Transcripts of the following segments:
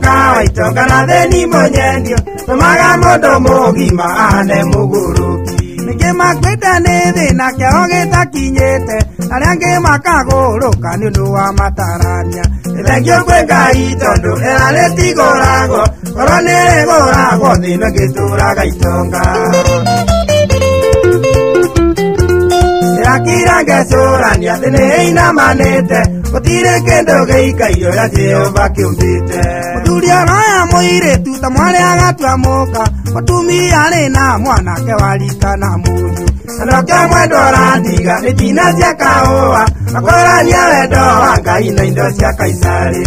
kawa itonga na theni monyendio tumaga mundu mugima ane muguruki nike makwenda ni thina kĩo gĩtakinyĩte arĩa angĩ makagũrũka nĩ ũndũ wa matarania thengio kwĩ Ngai tondũ era rĩtigũragwo korwo nĩ rĩgũragwo thĩno gĩtũraga itonga Akira ngecũrania atĩ nĩ ĩinamanĩte gũtirĩ kĩndũ gĩikaire ũrĩa Jehova kĩũmbĩte mũthuri aroya mũirĩtu ta mwarĩ agatua mũka mũtumia arĩ na mwanake wa rika na mũndũ na nokĩo mwendwa ũrandiga nĩ tina cia kahũa na kũrania wendo wa Ngai na indo cia Kaisari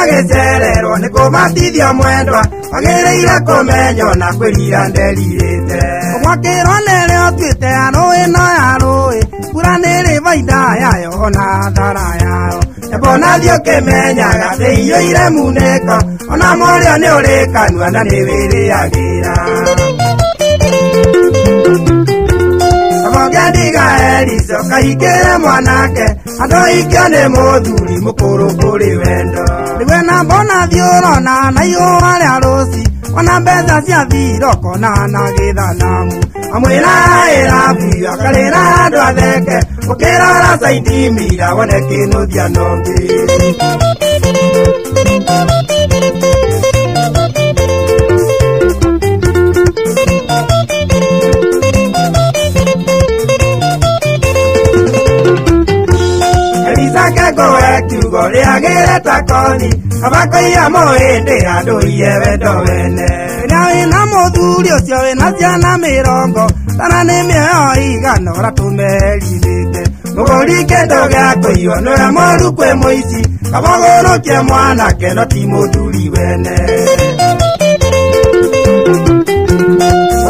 Agĩcererwo nĩ kũbatithio mwendwa agĩrĩire kũmenywo na kwĩrira nderirĩte ũmwakĩrwo nĩrĩ ũtuĩte ya rũĩ no ya rũĩ mbura nĩrĩ baida yayo ona thara yayo ebonathiĩ ũkĩmenyaga thĩiyũire munĩko ona mũrĩo nĩ ũrĩ kanua na nĩ wĩrĩagĩra Kamogediga Eliso kahingĩre mwanake andũ ikio nĩ mũthuri mũkũrũ kũrĩ wendo Nĩwe na mbona thiũrona na ihũa rĩa rũci ona mbeca cia thiroko na gĩthanamu amwĩra ĩrabio akarĩra andũ atheke ũkĩrora saidi mira wone kĩnũthia nongĩ Kiugo rĩagĩre ta koni abakoia mũhĩndĩ andũ iye wendo wene rĩrĩa wĩna mũthuri ũcio wĩna ciana 70 tana nĩ mĩoyo igana ũratũmerithĩte mũgũri kĩndũ gĩa kũiywo nĩwe mũru kwĩ mũici kabagũrũkie mwanake no ti mũthuri wene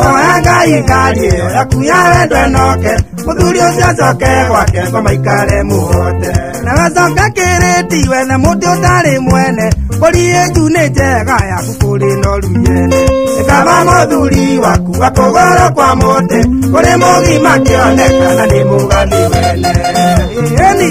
oya Ngai ngari ĩyo yakuya wendo enoke mũthuri ũcio acoke gwake ngoma ikare mũhote nawe coka kĩrĩti wene mũndũ ũtarĩ mwene mbũri ĩnju nĩ njega yaku kũrĩ noru nyene ĩkaba mũthuri waku akũgũrũ kwa mũtĩ kũrĩ mũgima kĩonekana nĩ mũgani wene ĩni